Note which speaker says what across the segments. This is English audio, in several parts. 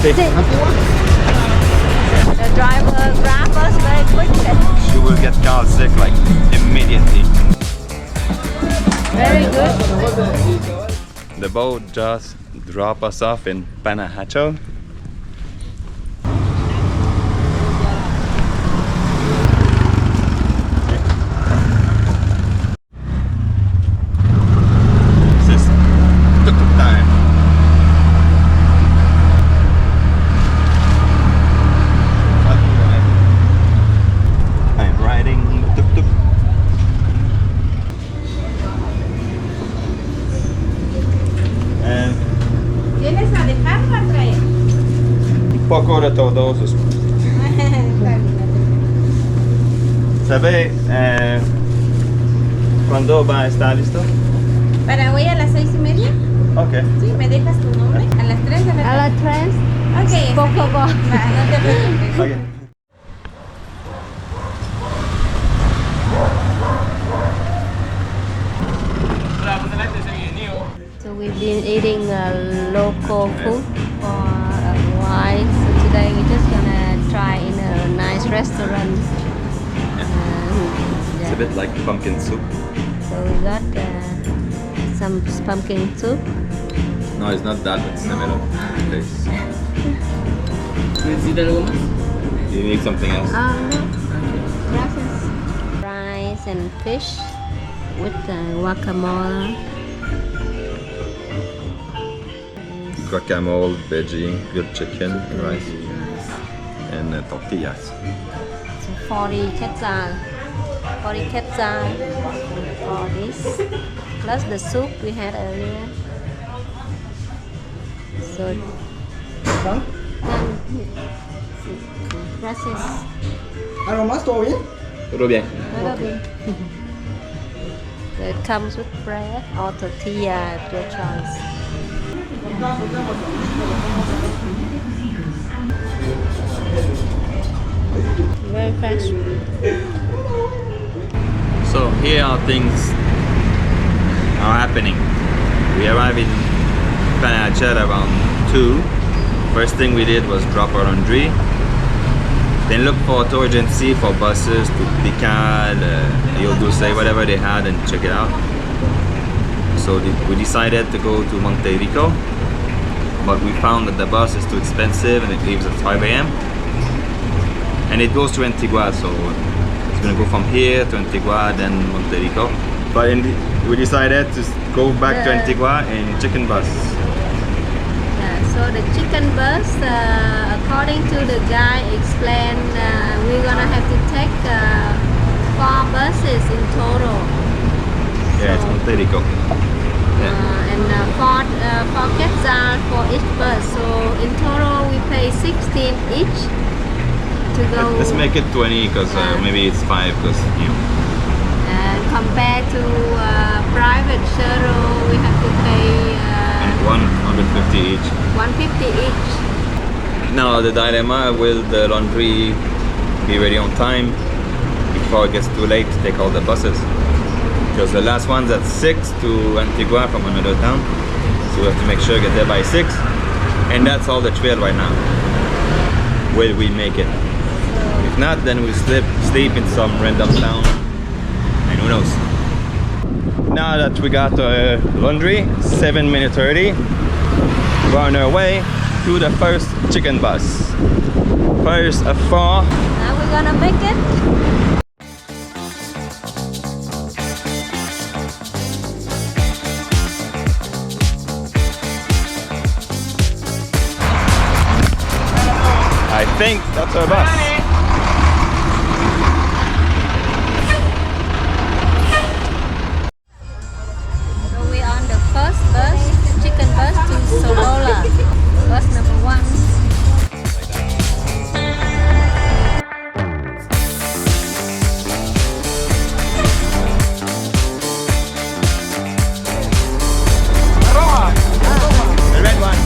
Speaker 1: Sí.
Speaker 2: The driver grabs us very quickly.
Speaker 1: She will get car sick like immediately.
Speaker 2: Very good.
Speaker 1: The boat just dropped us off in Panajachel. This is tuk-tuk time. I'm riding tuk-tuk. And
Speaker 2: ¿Tienes a dejar o a traer?
Speaker 1: un poco de todos. ¿Sabe cuándo va a estar listo?
Speaker 3: Para hoy a las 6:30.
Speaker 1: Ok.
Speaker 3: Sí, ¿me dejas tu nombre? A las 3 de la
Speaker 2: A
Speaker 3: tarde.
Speaker 2: la tres.
Speaker 3: Ok, está
Speaker 2: Por
Speaker 3: bien.
Speaker 2: favor.
Speaker 3: Va, no te preocupes.
Speaker 1: Okay.
Speaker 2: So we've been eating local food for a while. So today we're just gonna try in a nice restaurant.
Speaker 1: It's a
Speaker 2: Yeah.
Speaker 1: bit like pumpkin soup.
Speaker 2: So we got some pumpkin soup.
Speaker 1: No, it's not that, it's similar. Taste.
Speaker 4: ¿Necesita algo más?
Speaker 1: You need something else?
Speaker 2: No. Gracias. Rice and fish with guacamole.
Speaker 1: Guacamole, veggie, grilled chicken, rice, and tortillas.
Speaker 2: So 40 quetzal. 40 quetzal for this. Plus the soup we had earlier. So gracias.
Speaker 4: ¿Algo más? ¿Todo bien?
Speaker 1: Todo bien.
Speaker 2: So it comes with bread or tortilla at your choice. Very fresh.
Speaker 1: So here are things are happening. We arrived in Panajachel around 2. First thing we did was drop our laundry. Then look for tour agency for buses to Tikal, Yodusay, whatever they had, and check it out. So we decided to go to Monte Rico, but we found that the bus is too expensive and it leaves at 5 a.m. and it goes to Antigua, so it's gonna go from here to Antigua, then Monte Rico. But we decided to go back to Antigua in chicken bus.
Speaker 2: Yeah, so the chicken bus, according to the guy explained, we're gonna have to take 4 buses in total.
Speaker 1: Yeah, it's Monte Rico. Yeah.
Speaker 2: And 4 quetzal for each bus. So in total we pay 16 each to go.
Speaker 1: Let's make it 20 because maybe it's 5 because you know.
Speaker 2: And compared to private shuttle, we have to pay
Speaker 1: And 150 each.
Speaker 2: 150 each.
Speaker 1: Now the dilemma, will the laundry be ready on time before it gets too late to take all the buses? Because the last one's at 6 to Antigua from another town, so we have to make sure to get there by 6, and that's all the trail right now. Will we make it? If not, then we'll sleep in some random town, and who knows. Now that we got laundry, 7 minutes early, we're on our way to the first chicken bus. First of 4.
Speaker 2: Now we're gonna make it.
Speaker 1: I think that's our bus.
Speaker 2: So we're on the first bus, chicken bus to Solola. Bus number 1.
Speaker 1: The red one.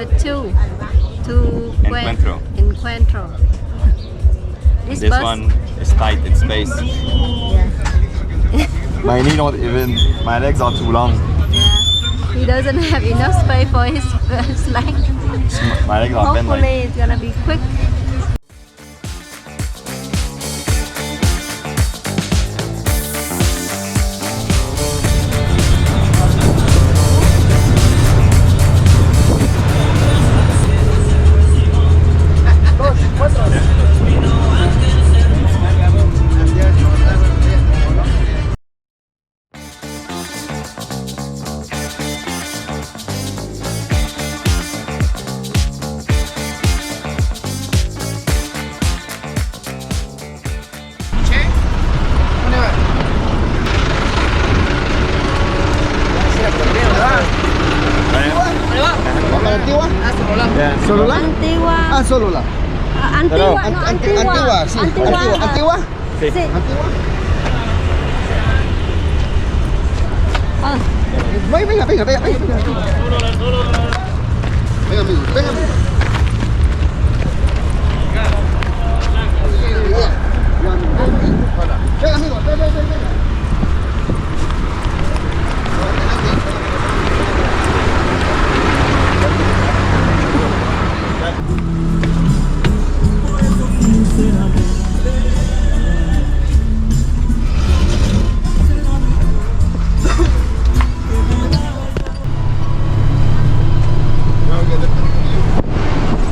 Speaker 2: number 2 to
Speaker 1: Encuentro.
Speaker 2: Encuentro.
Speaker 1: This
Speaker 2: bus,
Speaker 1: one is tight in space.
Speaker 2: yeah,
Speaker 1: My knee not even, my legs are too long.
Speaker 2: yeah. He doesn't have enough space for his leg.
Speaker 1: My legs are bent
Speaker 2: Hopefully
Speaker 1: like.
Speaker 2: it's gonna be quick.
Speaker 4: Antigua?
Speaker 1: Yeah.
Speaker 4: ¿Solola?
Speaker 2: Antigua.
Speaker 4: Ah, Solola.
Speaker 2: Antigua, no, Antigua.
Speaker 4: Antigua, sí.
Speaker 2: Antigua.
Speaker 4: Antigua.
Speaker 2: Sí.
Speaker 4: Antigua.
Speaker 2: Oh,
Speaker 4: Venga, venga, venga, venga. Venga, amigo, venga, amigo. Venga, amigo, venga, venga.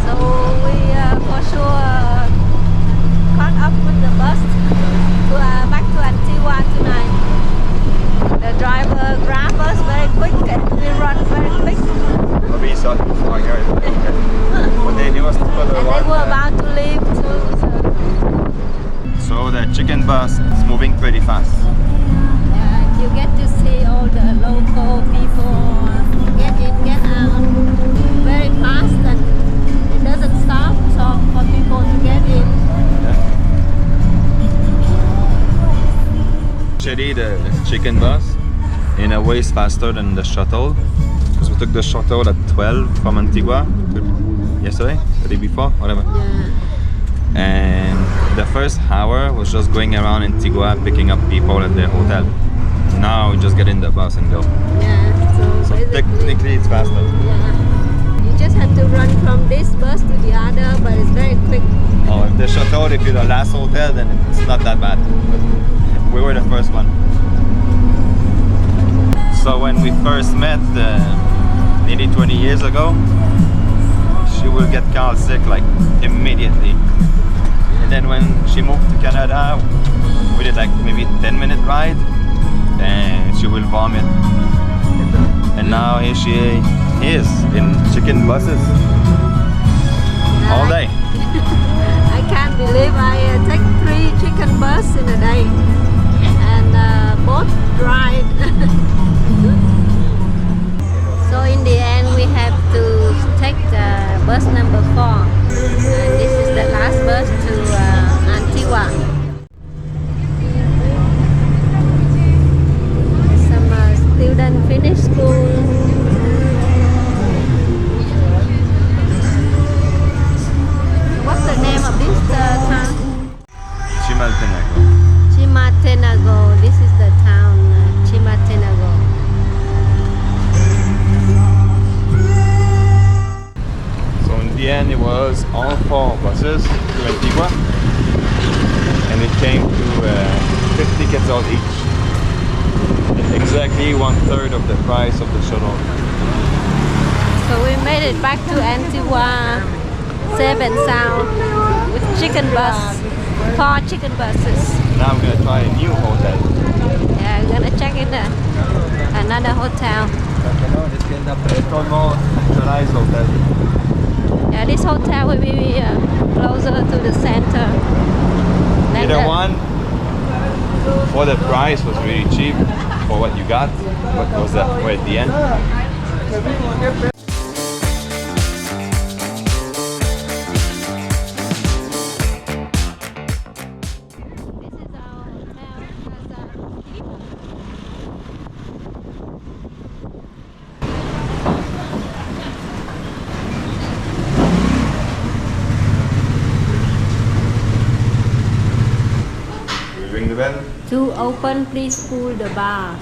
Speaker 2: so we for sure caught up with the bus to back to Antigua tonight. The driver grabbed us very quick and we run very quick.
Speaker 1: We saw it before, guys. But they knew us to put
Speaker 2: And they were about to leave too.
Speaker 1: So the chicken bus is moving pretty fast.
Speaker 2: You get to see all the local people get in, get out very fast, and it doesn't stop so for people to get in.
Speaker 1: Actually, the chicken bus in a way is faster than the shuttle, because we took the shuttle at 12 from Antigua yesterday, the day before, whatever.
Speaker 2: Yeah.
Speaker 1: And the first hour was just going around Antigua picking up people at their hotel. Now we just get in the bus and go.
Speaker 2: Yeah,
Speaker 1: So
Speaker 2: basically,
Speaker 1: technically it's faster.
Speaker 2: yeah. You just have to run from this bus to the other, but it's very quick.
Speaker 1: Oh, if the shuttle, if you're the last hotel, then it's not that bad. But we were the first one. So when we first met, nearly 20 years ago, she will get Carl sick like immediately. And then when she moved to Canada, we did like maybe 10-minute ride, and she will vomit. And now here she is in chicken buses all day.
Speaker 2: I can't believe I take 3 chicken bus in a day, and both drive. So in the end, we have to take bus number 4. This is the last bus to Antigua. Some students finish school. What's the name of this town?
Speaker 1: Chimaltenango.
Speaker 2: Chimaltenango. This is the town, Chimaltenango.
Speaker 1: So in the end, it was all 4 buses to Antigua, and it came to 50 quetzals each. Exactly 1/3 of the price of the shuttle.
Speaker 2: So we made it back to Antigua, 7 South, with chicken bus, 4 chicken buses.
Speaker 1: Now I'm gonna try a new hotel.
Speaker 2: Yeah, we're gonna check in another hotel.
Speaker 1: Hotel.
Speaker 2: Yeah, this hotel will be closer to the center. Than
Speaker 1: Either
Speaker 2: the-
Speaker 1: one, for the price was really cheap for what you got. What was that? We're at the end.
Speaker 2: This is our hotel.
Speaker 1: Ring the bell.
Speaker 2: To open, please pull the bar.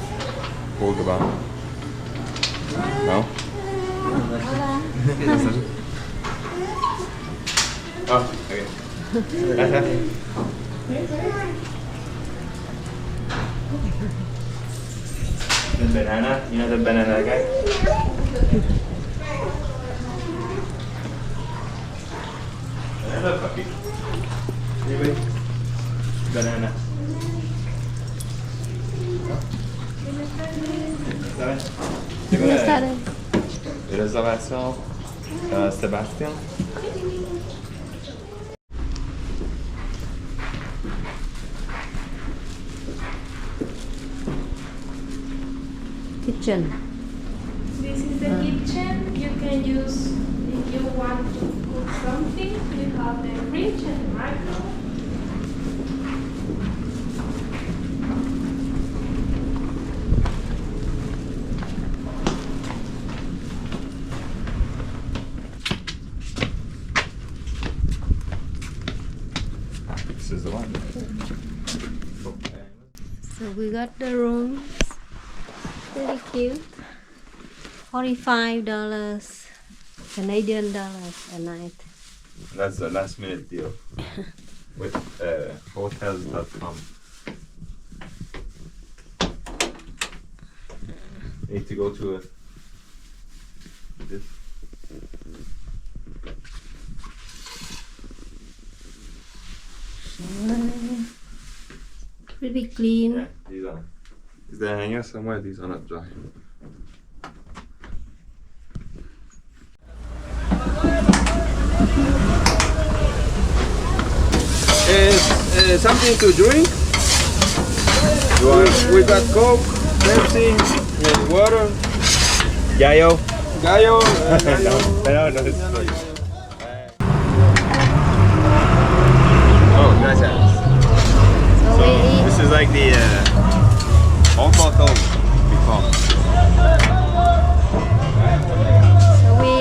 Speaker 1: Pull the bar. No? Oh, okay. The banana, you know the banana guy? Banana puppy. Anyway, banana. Réservation, Sébastien.
Speaker 2: Kitchen.
Speaker 5: This is the kitchen. You can use if you want to cook something. You have the fridge and the microwave.
Speaker 1: This is the one.
Speaker 2: So we got the rooms. Pretty cute. $45 Canadian dollars a night.
Speaker 1: That's the last minute deal with hotels.com. Need to go to this.
Speaker 2: Pretty clean.
Speaker 1: Yeah, these are. Is there hanging somewhere? These are not dry.
Speaker 4: Something to drink? We got Coke, Pepsi, water,
Speaker 1: Yayo.
Speaker 4: gallo.
Speaker 1: Oh, gracias.
Speaker 2: So we eat.
Speaker 1: This is like the Hong Kong before.
Speaker 2: So we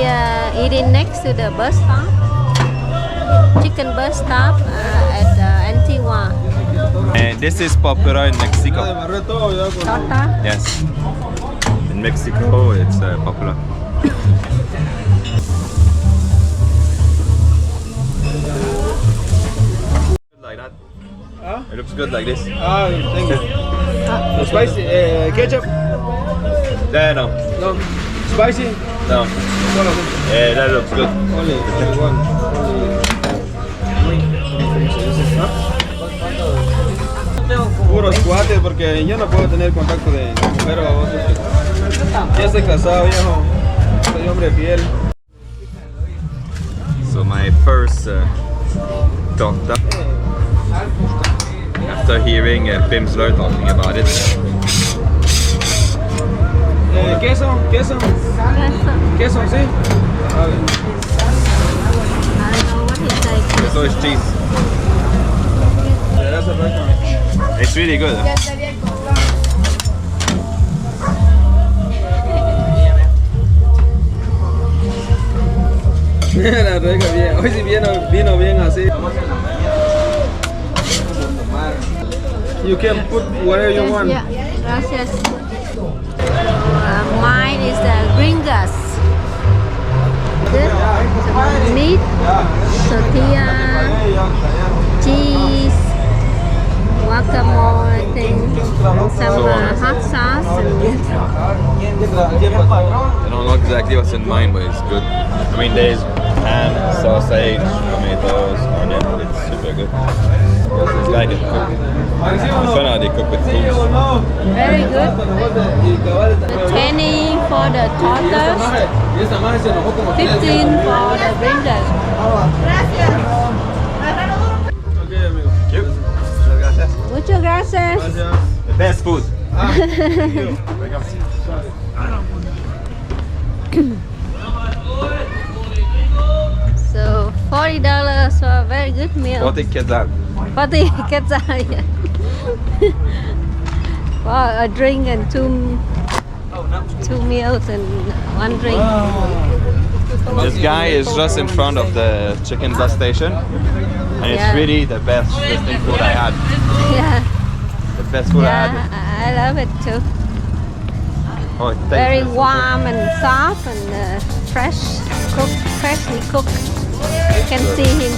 Speaker 2: eating next to the bus stop. Chicken bus stop at Antigua.
Speaker 1: And this is popular in Mexico.
Speaker 2: Torta.
Speaker 1: Yes. In Mexico, it's popular. Like that.
Speaker 4: Huh?
Speaker 1: It looks good like this.
Speaker 4: Ah, thank you. Spicy, ketchup?
Speaker 1: No.
Speaker 4: No. Spicy?
Speaker 1: No.
Speaker 4: Solo.
Speaker 1: That looks good.
Speaker 4: Only one. Puros cuates porque yo no puedo tener contacto de mujer o otros. Ya estoy casado, viejo. Soy hombre fiel.
Speaker 1: So my first torta. After hearing Pimsleur talking about it.
Speaker 4: Queso, queso, queso, sí. Vale.
Speaker 2: I don't know what he said.
Speaker 1: So it's cheese.
Speaker 4: Yeah, that's a right one.
Speaker 1: It's really good.
Speaker 4: La rega bien. Hoy sí vino bien así. You can put whatever you want.
Speaker 2: Yeah, gracias. Mine is the gringas. This meat, tortilla, cheese, guacamole thing, and some hot sauce.
Speaker 1: I don't know exactly what's in mine, but it's good. I mean, there's ham, sausage, tomatoes, onion. It's super good. This guy can cook. I found out they cook with fruits.
Speaker 2: Very good. The 20 for the tortas, 15 for the gringas.
Speaker 4: Okay, amigo.
Speaker 1: Cute. Gracias.
Speaker 2: Muchas gracias.
Speaker 4: Gracias.
Speaker 1: The best food.
Speaker 2: So $40 for a very good meal.
Speaker 1: 40 quetzal.
Speaker 2: 40 quetzal, yeah. For a drink and two meals and one drink.
Speaker 1: This guy is just in front of the chicken bus station, and it's
Speaker 2: Yeah.
Speaker 1: really the best tasting food I had.
Speaker 2: Yeah.
Speaker 1: the best food I
Speaker 2: Yeah,
Speaker 1: had.
Speaker 2: I love it too.
Speaker 1: Oh, it tastes
Speaker 2: Very
Speaker 1: so good.
Speaker 2: warm and soft and freshly cooked. You can see him